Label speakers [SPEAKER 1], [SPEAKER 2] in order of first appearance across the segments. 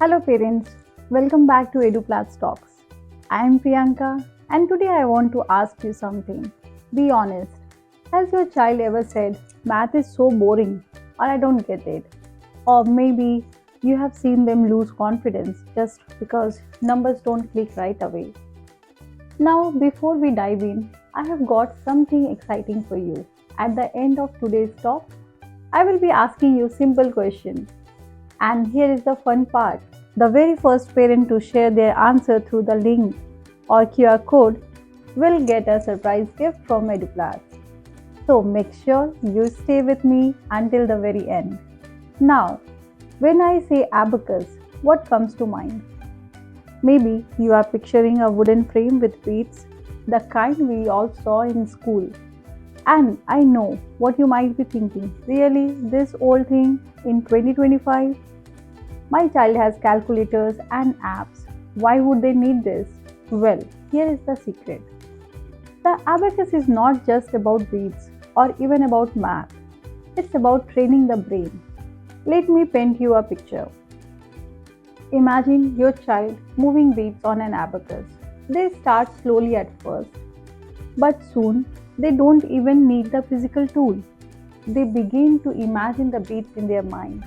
[SPEAKER 1] Hello parents, welcome back to EduPlats Talks. I am Priyanka and today I want to ask you something. Be honest. Has your child ever said, math is so boring or I don't get it? Or maybe you have seen them lose confidence just because numbers don't click right away. Now, before we dive in, I have got something exciting for you. At the end of today's talk, I will be asking you simple questions. And here is the fun part. The very first parent to share their answer through the link or QR code will get a surprise gift from EduPlus. So make sure you stay with me until the very end. Now, when I say abacus, what comes to mind? Maybe you are picturing a wooden frame with beads, the kind we all saw in school. And I know what you might be thinking. Really, this old thing in 2025? My child has calculators and apps. Why would they need this? Well, here is the secret. The abacus is not just about beads or even about math. It's about training the brain. Let me paint you a picture. Imagine your child moving beads on an abacus. They start slowly at first, but soon they don't even need the physical tool. They begin to imagine the beads in their mind.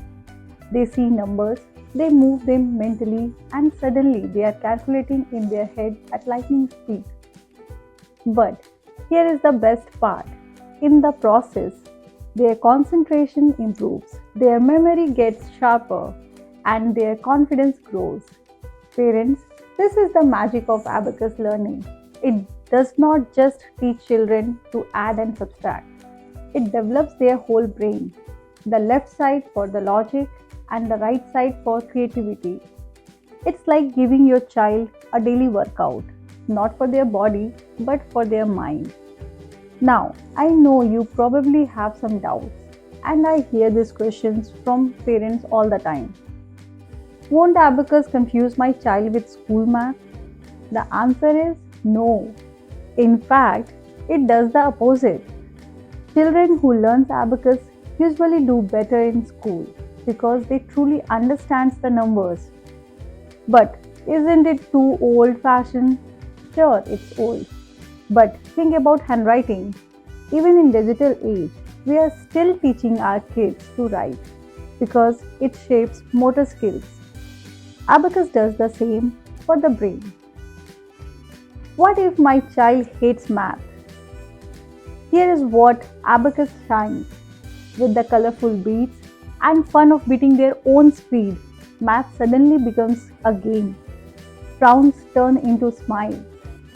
[SPEAKER 1] They see numbers, they move them mentally, and suddenly they are calculating in their head at lightning speed. But here is the best part. In the process, their concentration improves, their memory gets sharper, and their confidence grows. Parents, this is the magic of abacus learning. It does not just teach children to add and subtract, it develops their whole brain. The left side for the logic and the right side for creativity. It's like giving your child a daily workout, not for their body, but for their mind. Now, I know you probably have some doubts, and I hear these questions from parents all the time. Won't abacus confuse my child with school math? The answer is no. In fact, it does the opposite. Children who learn abacus usually do better in school because they truly understand the numbers. But isn't it too old fashioned? Sure, it's old. But think about handwriting. Even in digital age, we are still teaching our kids to write because it shapes motor skills. Abacus does the same for the brain. What if my child hates math? Here is what abacus shines with the colorful beads and fun of beating their own speed. Math suddenly becomes a game. Frowns turn into smiles.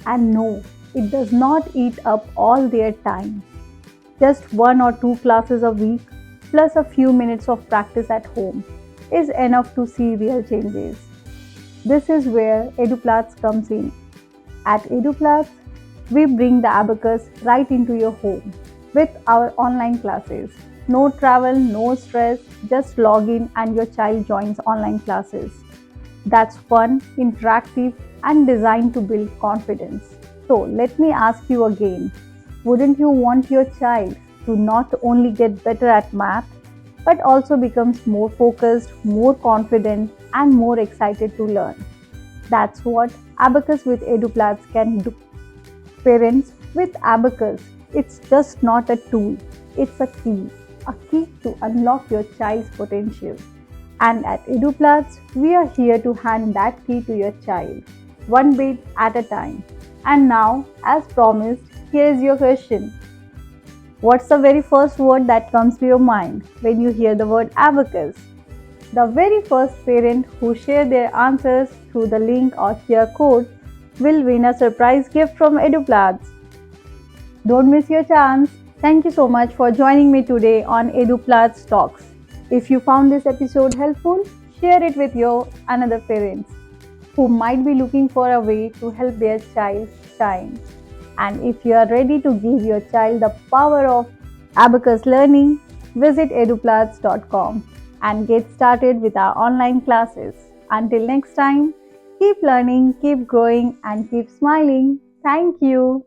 [SPEAKER 1] And no, it does not eat up all their time. Just one or two classes a week plus a few minutes of practice at home is enough to see real changes. This is where EduPlats comes in. At EduPlats, we bring the abacus right into your home with our online classes. No travel, no stress, just log in and your child joins online classes. That's fun, interactive, and designed to build confidence. So, let me ask you again, wouldn't you want your child to not only get better at math, but also becomes more focused, more confident, and more excited to learn? That's what Abacus with EduPlats can do. Parents, with Abacus, it's just not a tool, it's a key to unlock your child's potential. And at EduPlats, we are here to hand that key to your child, one bit at a time. And now, as promised, here is your question. What's the very first word that comes to your mind when you hear the word abacus? The very first parent who share their answers through the link or QR code will win a surprise gift from EduPlats. Don't miss your chance. Thank you so much for joining me today on EduPlats Talks. If you found this episode helpful, share it with your another parents who might be looking for a way to help their child shine. And if you are ready to give your child the power of abacus learning, visit eduplats.com and get started with our online classes. Until next time, keep learning, keep growing, and keep smiling. Thank you.